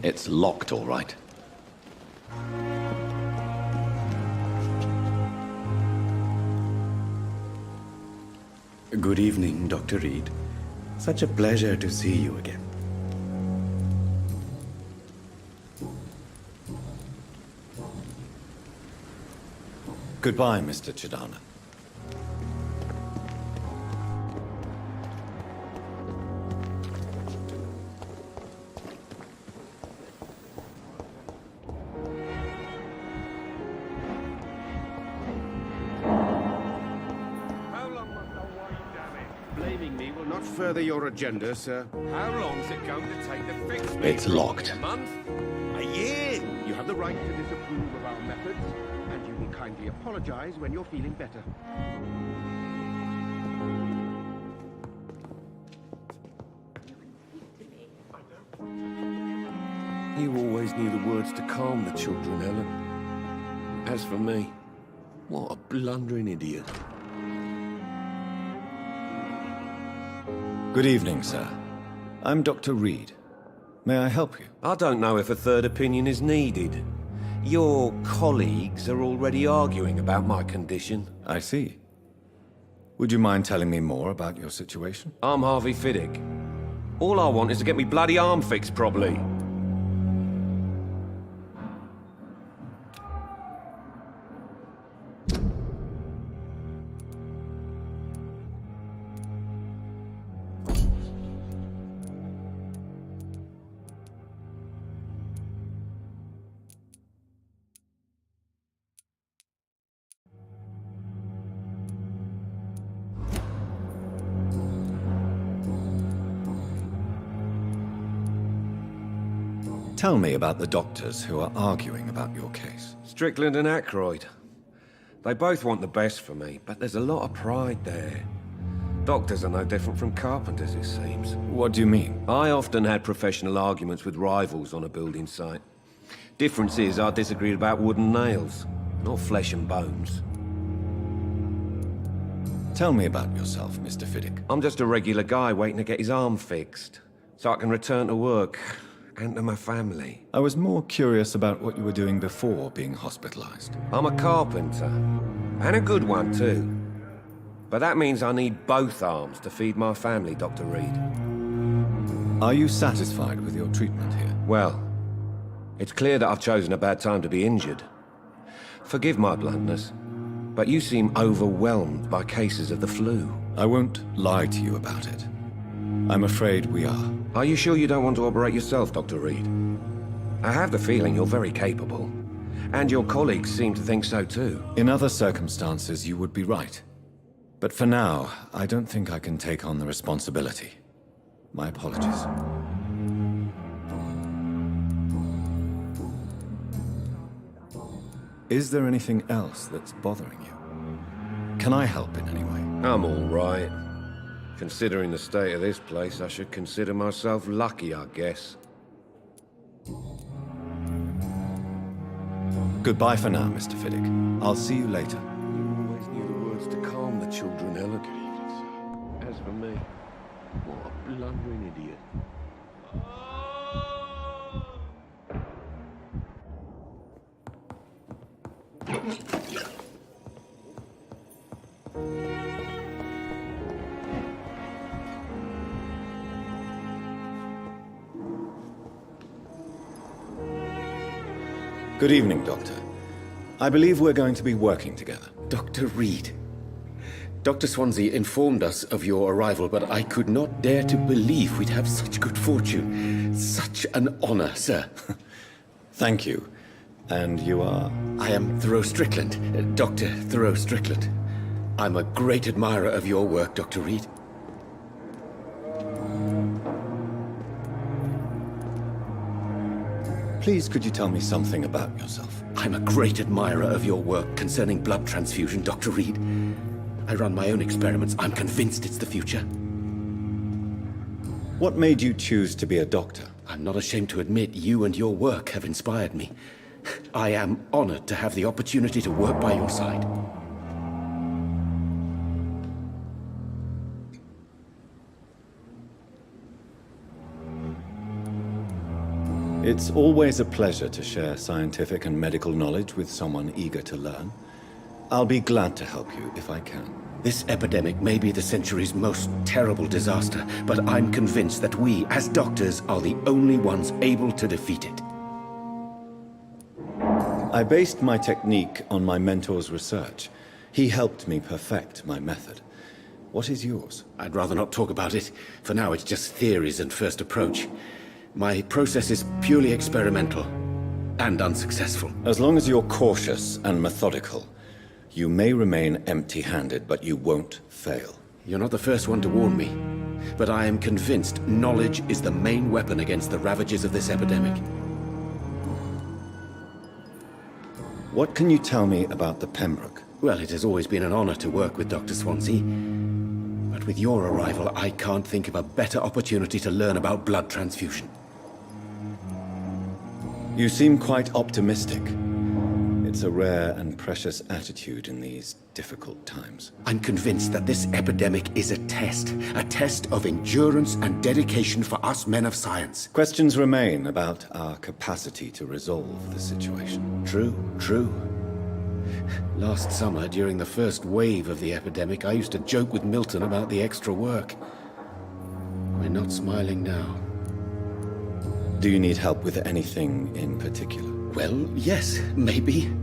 It's locked, all right. Good evening, Dr. Reed. Such a pleasure to see you again. Goodbye, Mr. Chidana. Blaming me will not further your agenda, sir. How long's it going to take to fix me? It's locked. A month? A year? You have the right to disapprove of our methods, and you will kindly apologize when you're feeling better. You always knew the words to calm the children, Helen. As for me, what a blundering idiot. Good evening, sir. I'm Dr. Reed. May I help you? I don't know if a third opinion is needed. Your colleagues are already arguing about my condition. I see. Would you mind telling me more about your situation? I'm Harvey Fiddick. All I want is to get me bloody arm fixed properly. Tell me about the doctors who are arguing about your case. Strickland and Aykroyd. They both want the best for me, but there's a lot of pride there. Doctors are no different from carpenters, it seems. What do you mean? I often had professional arguments with rivals on a building site. Difference is, I disagreed about wooden nails, not flesh and bones. Tell me about yourself, Mr. Fiddick. I'm just a regular guy waiting to get his arm fixed, so I can return to work and to my family. I was more curious about what you were doing before being hospitalized. I'm a carpenter, and a good one too. But that means I need both arms to feed my family, Dr. Reed. Are you satisfied with your treatment here? Well, it's clear that I've chosen a bad time to be injured. Forgive my bluntness, but you seem overwhelmed by cases of the flu. I won't lie to you about it. I'm afraid we are. Are you sure you don't want to operate yourself, Dr. Reed? I have the feeling you're very capable, and your colleagues seem to think so too. In other circumstances, you would be right. But for now, I don't think I can take on the responsibility. My apologies. Is there anything else that's bothering you? Can I help in any way? I'm all right. Considering the state of this place, I should consider myself lucky, I guess. Goodbye for now, Mr. Fiddick. I'll see you later. You always knew the words to calm the children, Helen. As for me, what a blundering idiot. Good evening, Doctor. I believe we're going to be working together. Dr. Reed. Dr. Swansea informed us of your arrival, but I could not dare to believe we'd have such good fortune. Such an honor, sir. Thank you. And you are? I am Thoreau Strickland, Dr. Thoreau Strickland. I'm a great admirer of your work, Dr. Reed. Please, could you tell me something about yourself? I'm a great admirer of your work concerning blood transfusion, Dr. Reed. I run my own experiments. I'm convinced it's the future. What made you choose to be a doctor? I'm not ashamed to admit you and your work have inspired me. I am honored to have the opportunity to work by your side. It's always a pleasure to share scientific and medical knowledge with someone eager to learn. I'll be glad to help you if I can. This epidemic may be the century's most terrible disaster, but I'm convinced that we, as doctors, are the only ones able to defeat it. I based my technique on my mentor's research. He helped me perfect my method. What is yours? I'd rather not talk about it. For now, it's just theories and first approach. My process is purely experimental and unsuccessful. As long as you're cautious and methodical, you may remain empty-handed, but you won't fail. You're not the first one to warn me, but I am convinced knowledge is the main weapon against the ravages of this epidemic. What can you tell me about the Pembroke? Well, it has always been an honor to work with Dr. Swansea. But with your arrival, I can't think of a better opportunity to learn about blood transfusion. You seem quite optimistic. It's a rare and precious attitude in these difficult times. I'm convinced that this epidemic is a test of endurance and dedication for us men of science. Questions remain about our capacity to resolve the situation. True. Last summer, during the first wave of the epidemic, I used to joke with Milton about the extra work. We're not smiling now. Do you need help with anything in particular? Well, yes, maybe.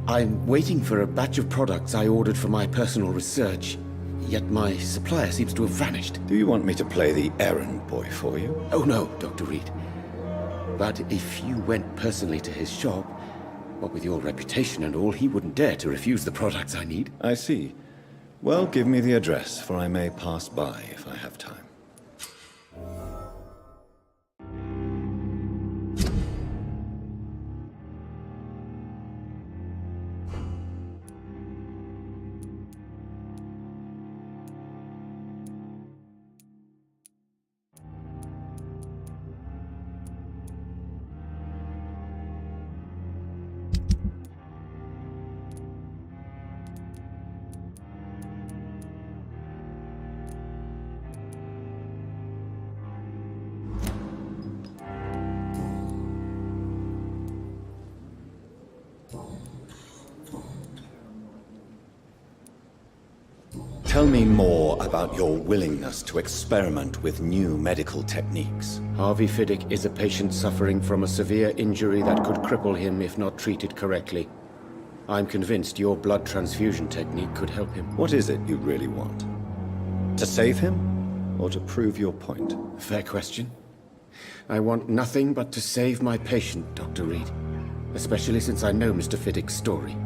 I'm waiting for a batch of products I ordered for my personal research, yet my supplier seems to have vanished. Do you want me to play the errand boy for you? Oh no, Dr. Reed. But if you went personally to his shop, what with your reputation and all, he wouldn't dare to refuse the products I need. I see. Well, give me the address, for I may pass by if I have time. Tell me more about your willingness to experiment with new medical techniques. Harvey Fiddick is a patient suffering from a severe injury that could cripple him if not treated correctly. I'm convinced your blood transfusion technique could help him. What is it you really want? To save him, or to prove your point? Fair question. I want nothing but to save my patient, Dr. Reed. Especially since I know Mr. Fiddick's story.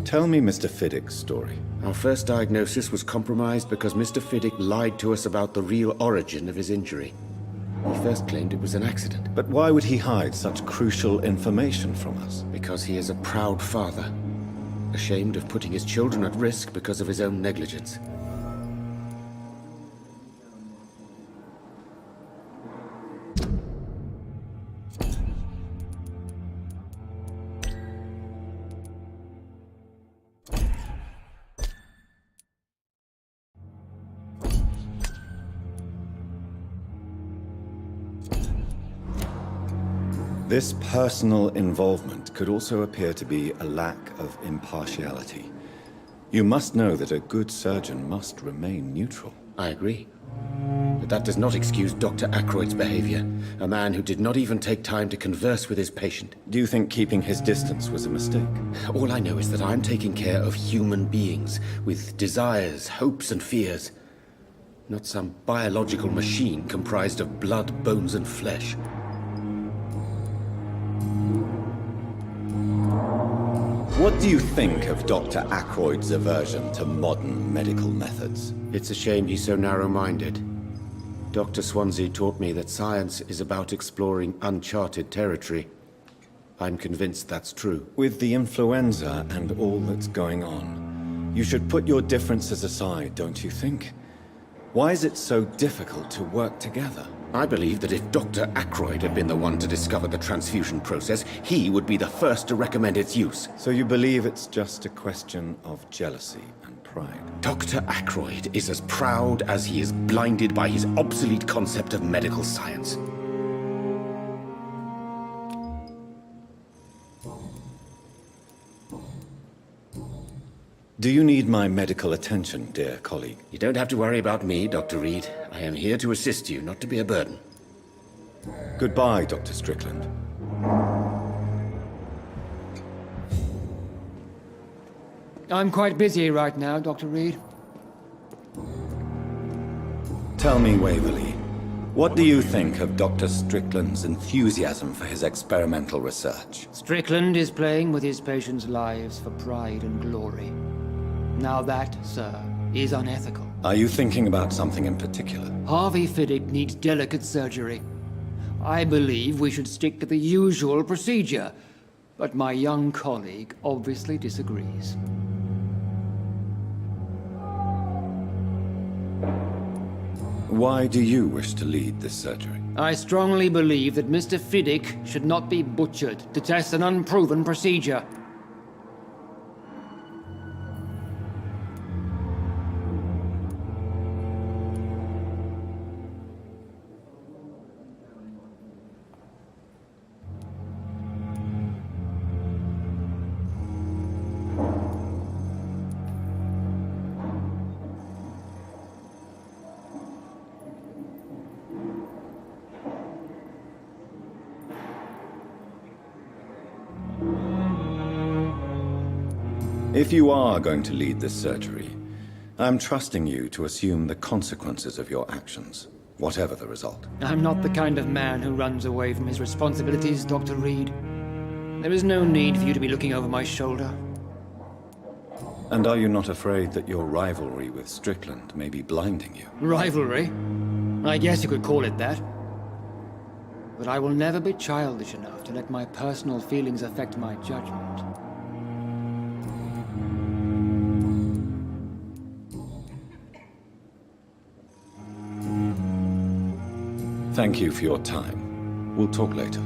Tell me Mr. Fiddick's story. Our first diagnosis was compromised because Mr. Fiddick lied to us about the real origin of his injury. He first claimed it was an accident. But why would he hide such crucial information from us? Because he is a proud father, ashamed of putting his children at risk because of his own negligence. This personal involvement could also appear to be a lack of impartiality. You must know that a good surgeon must remain neutral. I agree. But that does not excuse Dr. Ackroyd's behavior, a man who did not even take time to converse with his patient. Do you think keeping his distance was a mistake? All I know is that I'm taking care of human beings with desires, hopes, and fears. Not some biological machine comprised of blood, bones, and flesh. What do you think of Dr. Ackroyd's aversion to modern medical methods? It's a shame he's so narrow-minded. Dr. Swansea taught me that science is about exploring uncharted territory. I'm convinced that's true. With the influenza and all that's going on, you should put your differences aside, don't you think? Why is it so difficult to work together? I believe that if Dr. Ackroyd had been the one to discover the transfusion process, he would be the first to recommend its use. So you believe it's just a question of jealousy and pride? Dr. Ackroyd is as proud as he is blinded by his obsolete concept of medical science. Do you need my medical attention, dear colleague? You don't have to worry about me, Dr. Reed. I am here to assist you, not to be a burden. Goodbye, Dr. Strickland. I'm quite busy right now, Dr. Reed. Tell me, Waverly, what do you think of Dr. Strickland's enthusiasm for his experimental research? Strickland is playing with his patients' lives for pride and glory. Now that, sir, is unethical. Are you thinking about something in particular? Harvey Fiddick needs delicate surgery. I believe we should stick to the usual procedure, but my young colleague obviously disagrees. Why do you wish to lead this surgery? I strongly believe that Mr. Fiddick should not be butchered to test an unproven procedure. If you are going to lead this surgery, I'm trusting you to assume the consequences of your actions, whatever the result. I'm not the kind of man who runs away from his responsibilities, Dr. Reed. There is no need for you to be looking over my shoulder. And are you not afraid that your rivalry with Strickland may be blinding you? Rivalry? I guess you could call it that. But I will never be childish enough to let my personal feelings affect my judgment. Thank you for your time. We'll talk later.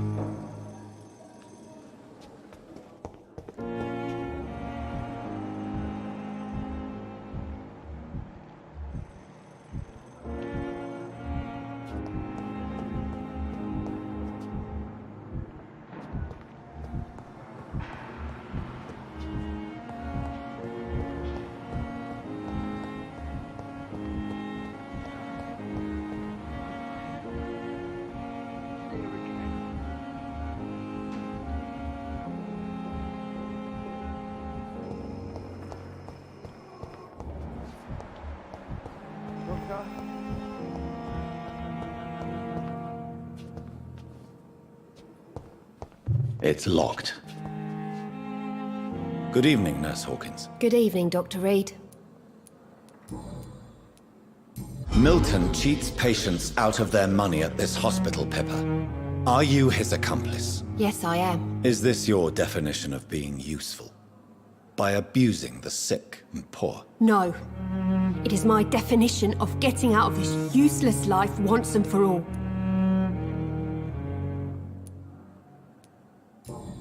It's locked. Good evening, Nurse Hawkins. Good evening, Dr. Reed. Milton cheats patients out of their money at this hospital, Pippa. Are you his accomplice? Yes, I am. Is this your definition of being useful? By abusing the sick and poor? No. It is my definition of getting out of this useless life once and for all.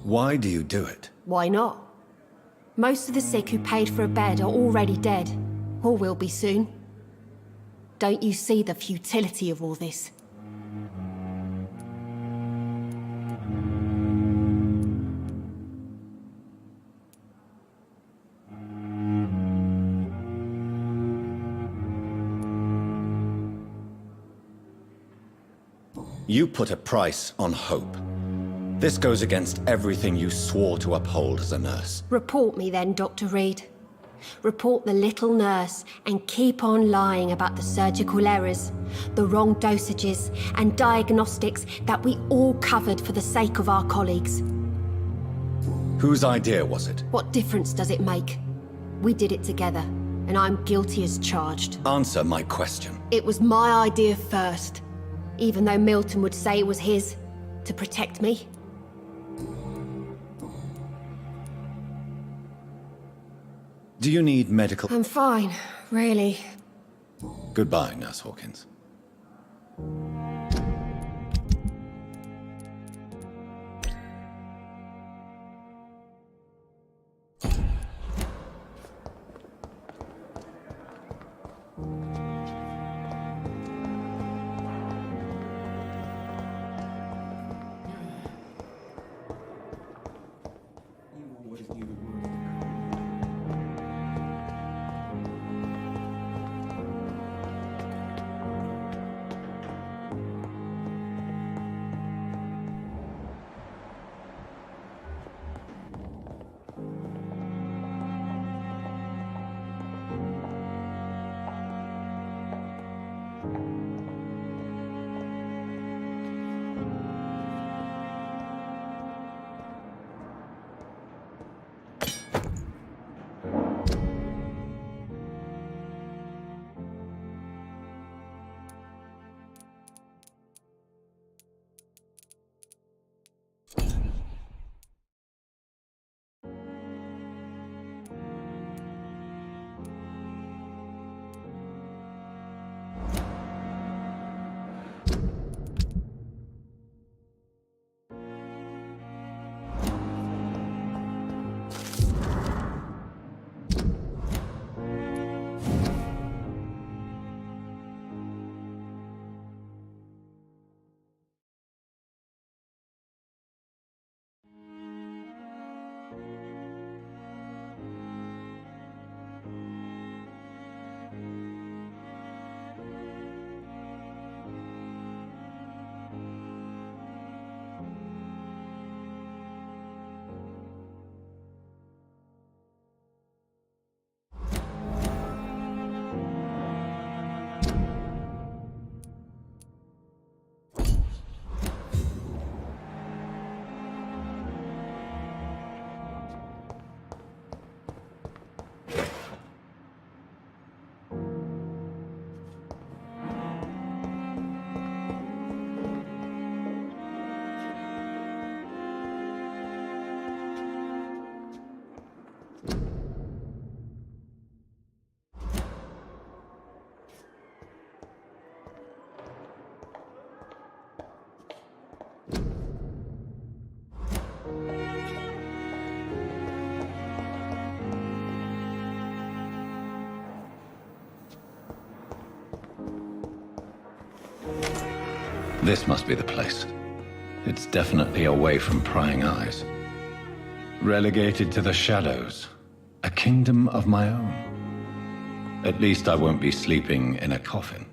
Why do you do it? Why not? Most of the sick who paid for a bed are already dead, or will be soon. Don't you see the futility of all this? You put a price on hope. This goes against everything you swore to uphold as a nurse. Report me then, Dr. Reed. Report the little nurse and keep on lying about the surgical errors, the wrong dosages and diagnostics that we all covered for the sake of our colleagues. Whose idea was it? What difference does it make? We did it together, and I'm guilty as charged. Answer my question. It was my idea first, even though Milton would say it was his, to protect me. Do you need medical... I'm fine, really. Goodbye, Nurse Hawkins. This must be the place. It's definitely away from prying eyes. Relegated to the shadows. A kingdom of my own. At least I won't be sleeping in a coffin.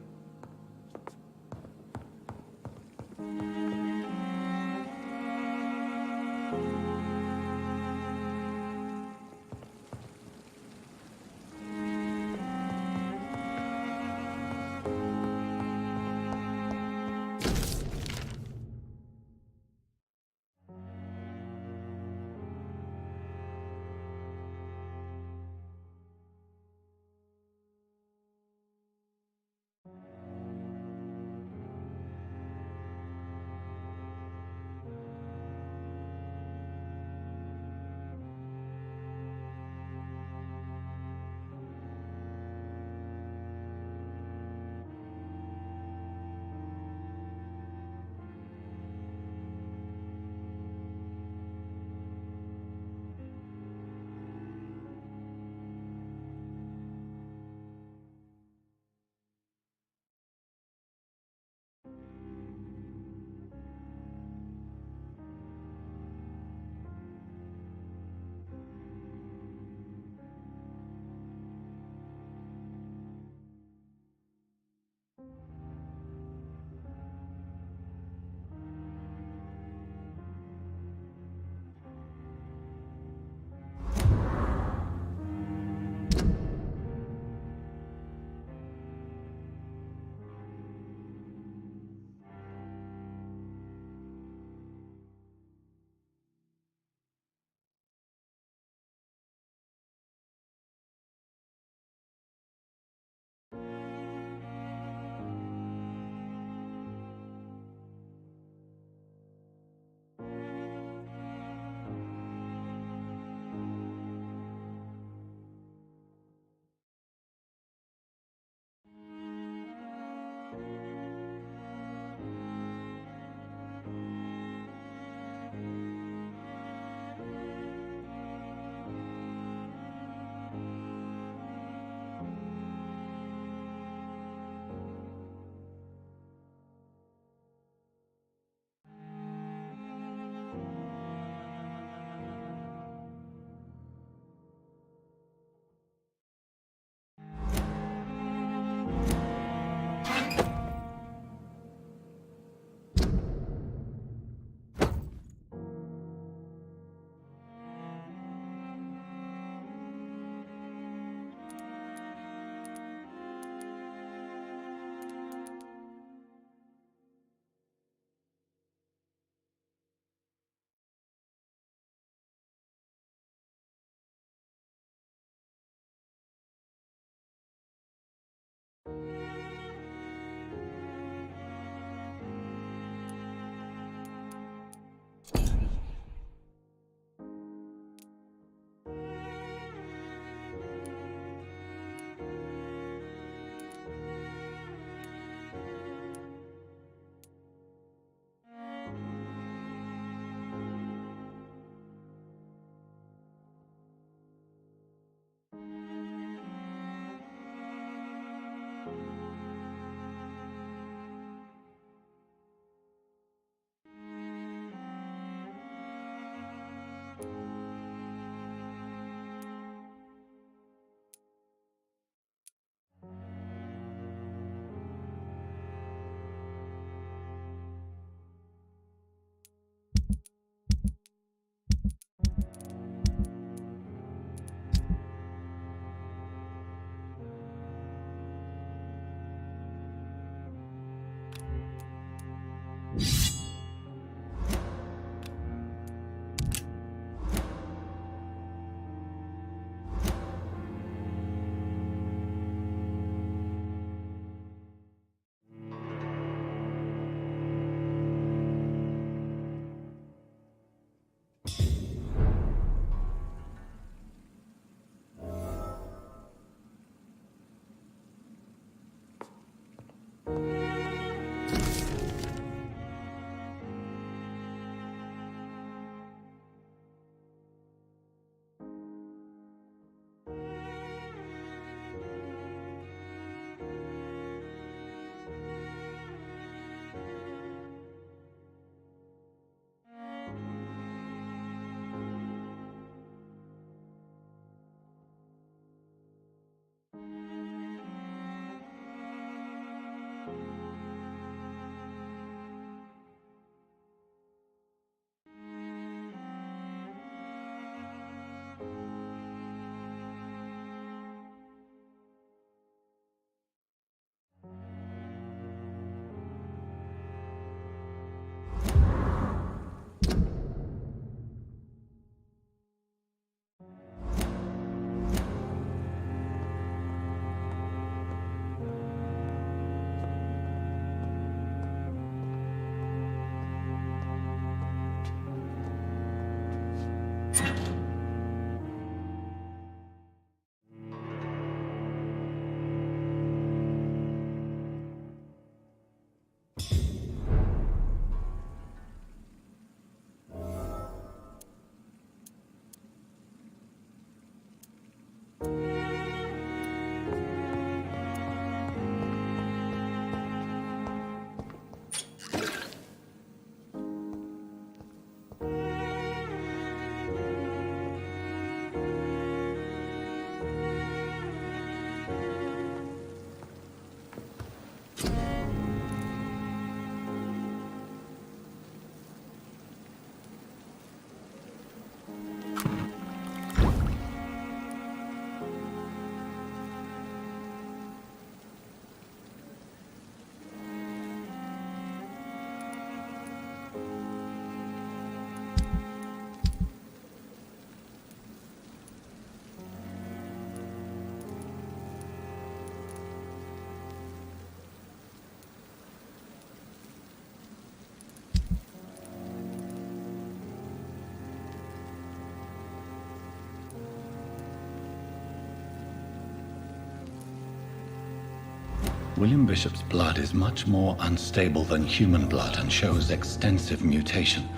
William Bishop's blood is much more unstable than human blood and shows extensive mutation.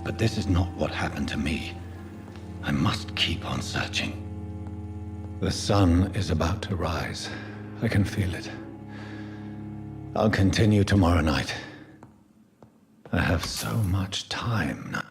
But this is not what happened to me. I must keep on searching. The sun is about to rise. I can feel it. I'll continue tomorrow night. I have so much time now.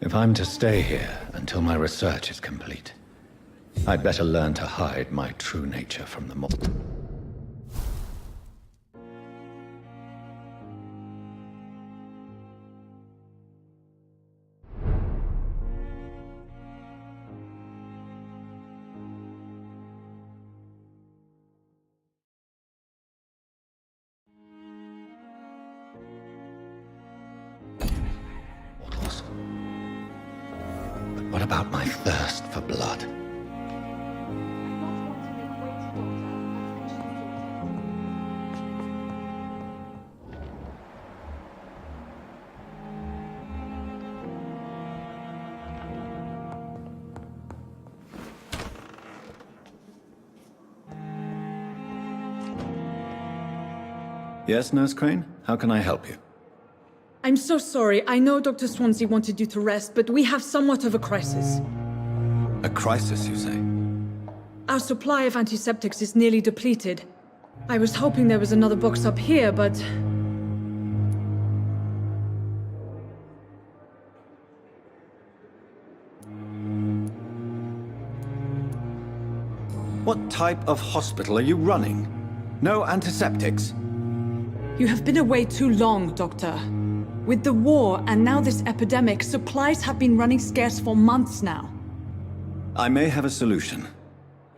If I'm to stay here until my research is complete, I'd better learn to hide my true nature from the mob. Mortals. But what about my thirst for blood? Yes, Nurse Crane? How can I help you? I'm so sorry. I know Dr. Swansea wanted you to rest, but we have somewhat of a crisis. A crisis, you say? Our supply of antiseptics is nearly depleted. I was hoping there was another box up here, but... What type of hospital are you running? No antiseptics? You have been away too long, Doctor. With the war and now this epidemic, supplies have been running scarce for months now. I may have a solution.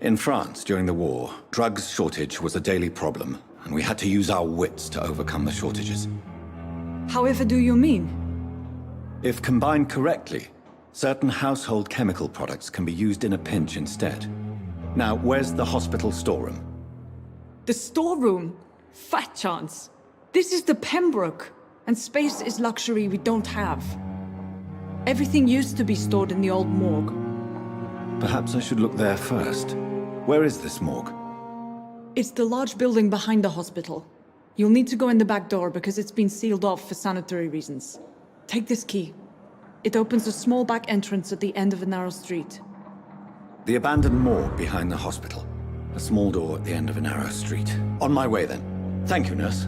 In France, during the war, drugs shortage was a daily problem, and we had to use our wits to overcome the shortages. However do you mean? If combined correctly, certain household chemical products can be used in a pinch instead. Now, where's the hospital storeroom? The storeroom? Fat chance. This is the Pembroke, and space is luxury we don't have. Everything used to be stored in the old morgue. Perhaps I should look there first. Where is this morgue? It's the large building behind the hospital. You'll need to go in the back door because it's been sealed off for sanitary reasons. Take this key. It opens a small back entrance at the end of a narrow street. The abandoned morgue behind the hospital. A small door at the end of a narrow street. On my way then. Thank you, nurse.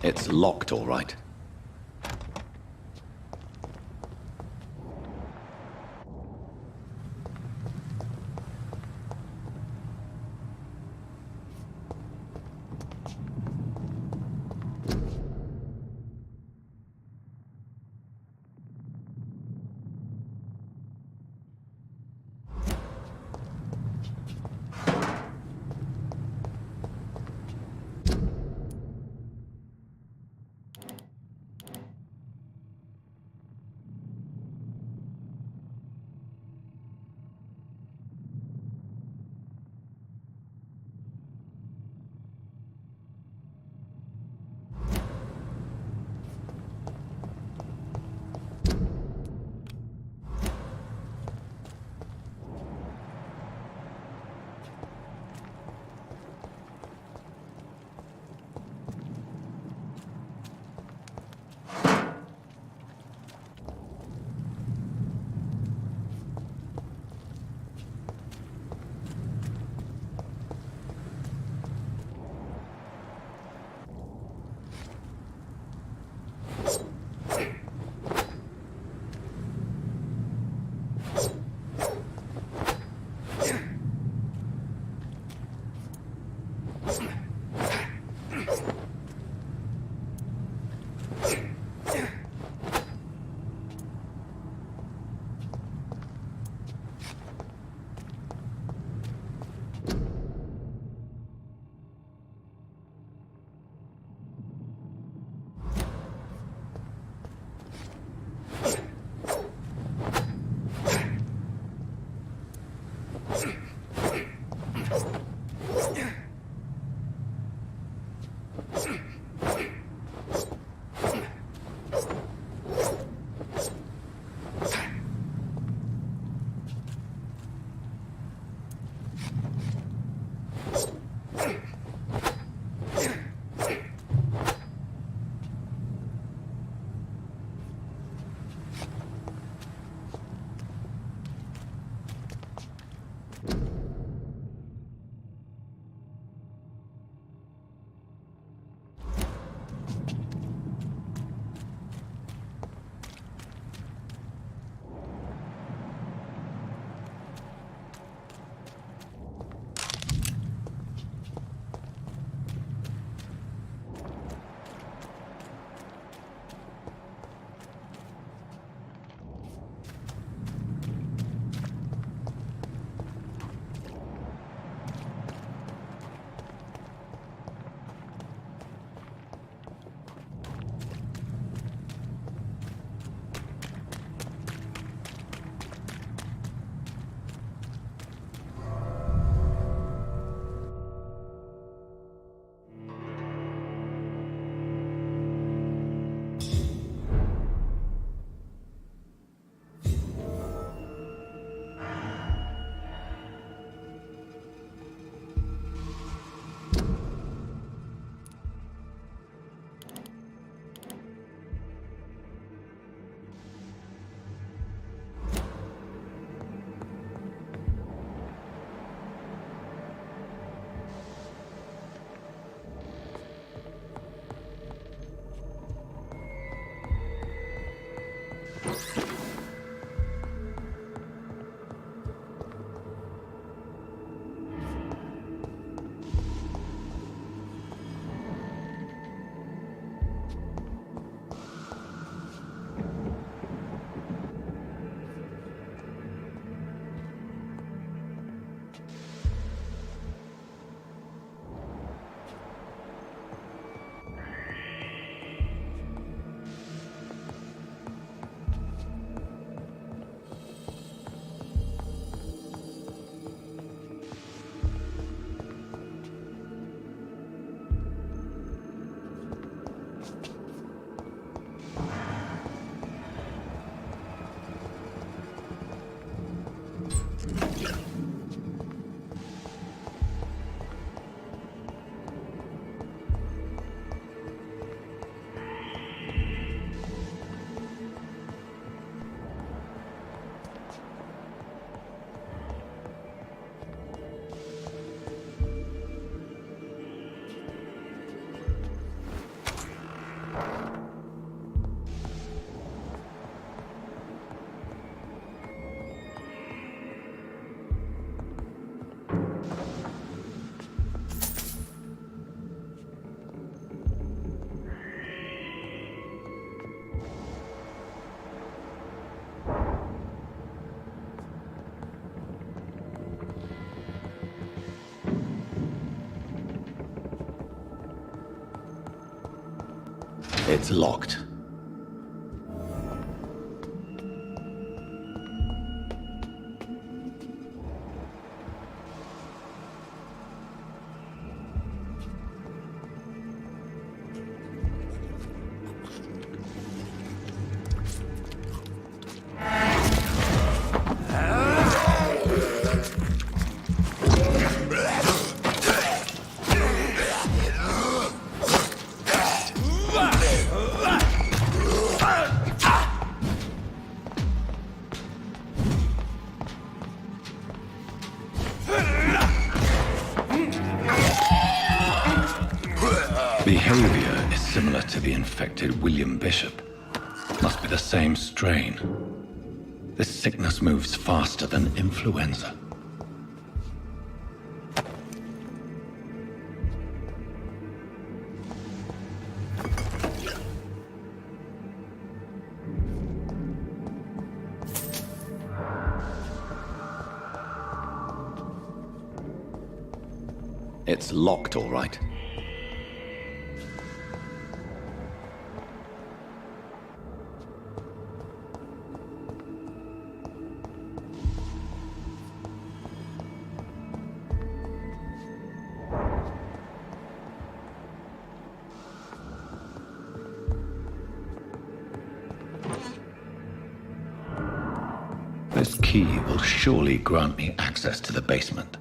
It's locked, all right. It's locked. Behavior is similar to the infected William Bishop. Must be the same strain. This sickness moves faster than influenza. It's locked, all right. This key will surely grant me access to the basement.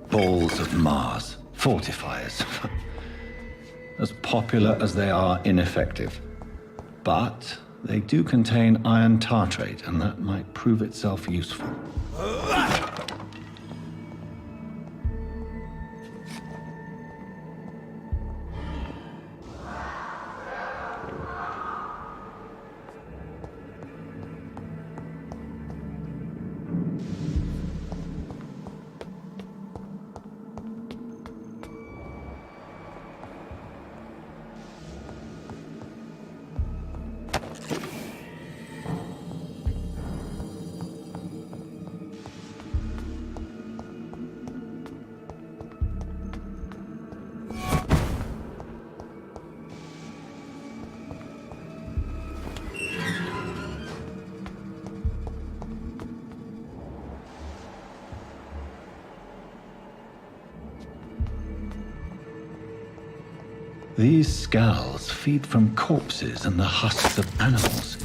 Balls of Mars, fortifiers. As popular as they are ineffective. But they do contain iron tartrate, and that might prove itself useful. These skulls feed from corpses and the husks of animals.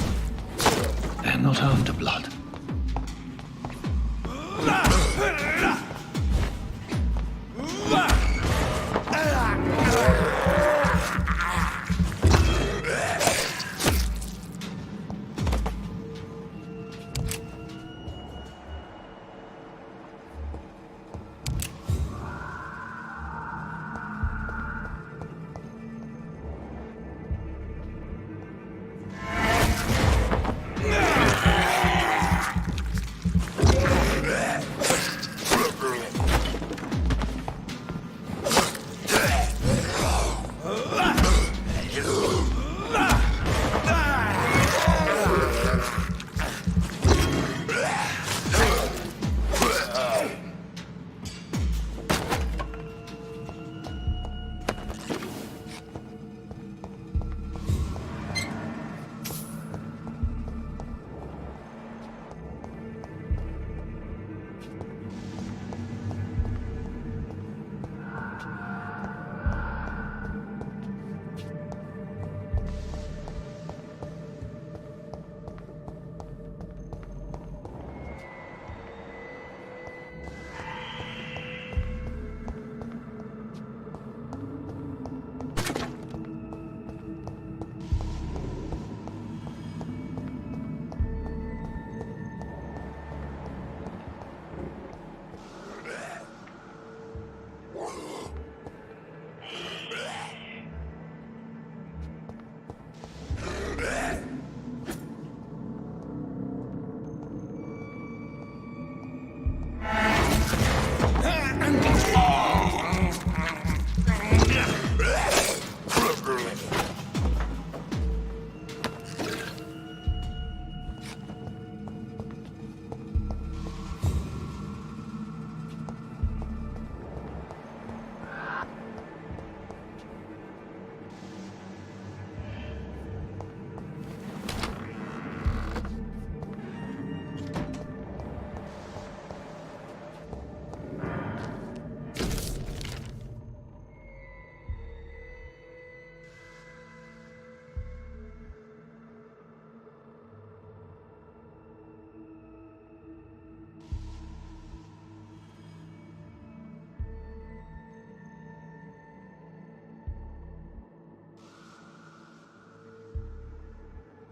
They're not after blood.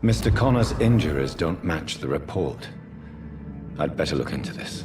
Mr. Connor's injuries don't match the report. I'd better look into this.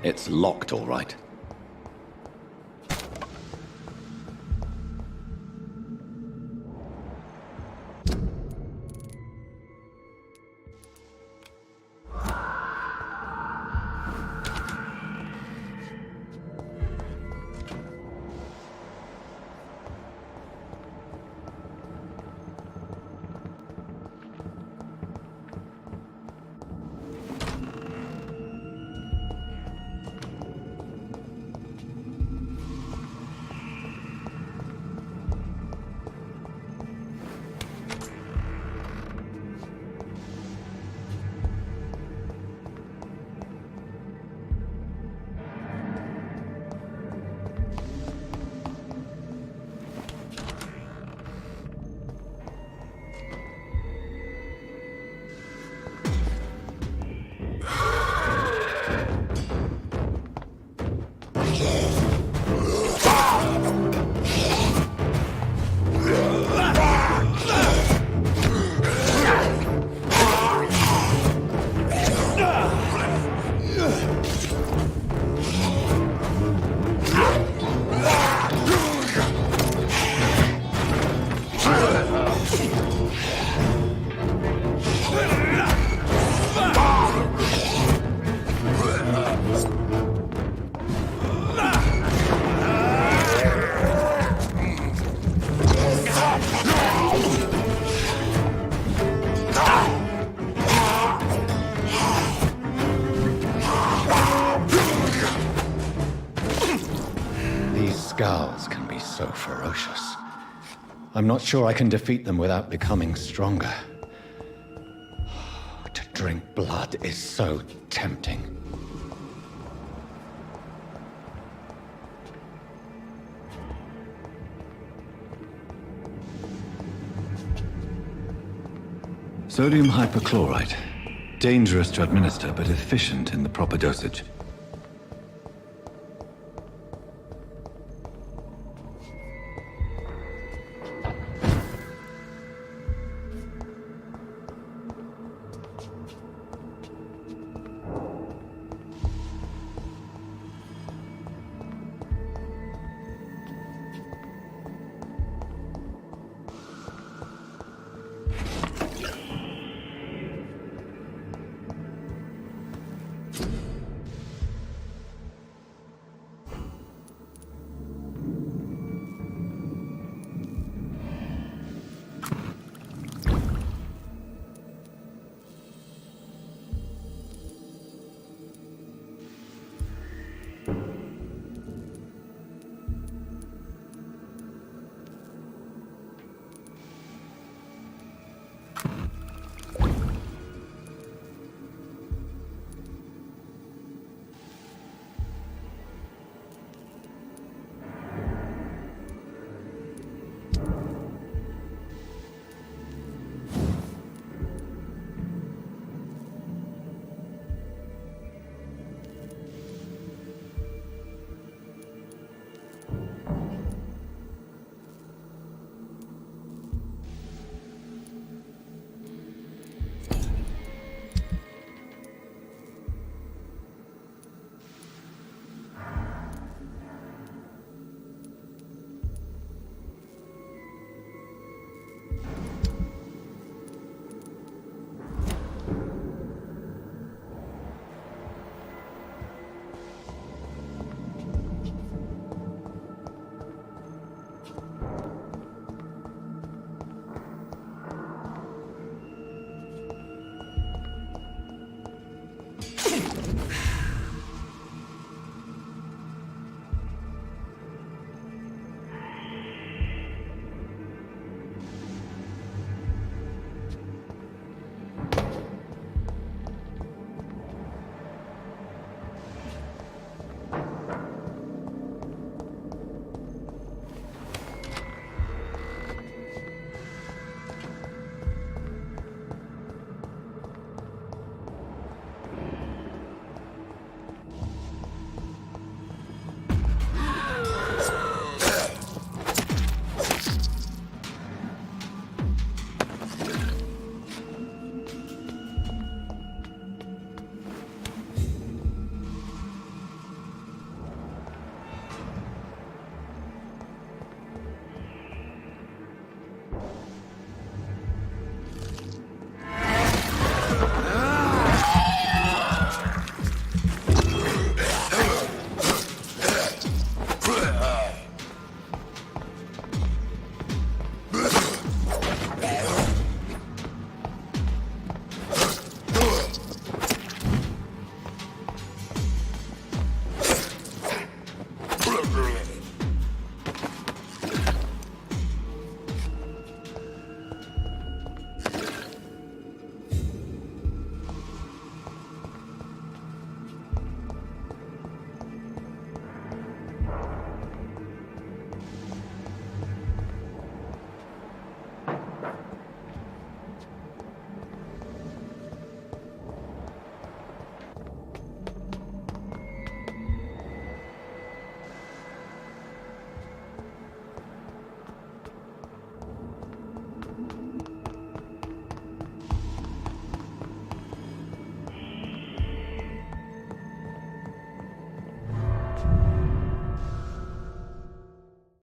It's locked, all right. Scowls can be so ferocious. I'm not sure I can defeat them without becoming stronger. To drink blood is so tempting. Sodium hypochlorite. Dangerous to administer, but efficient in the proper dosage.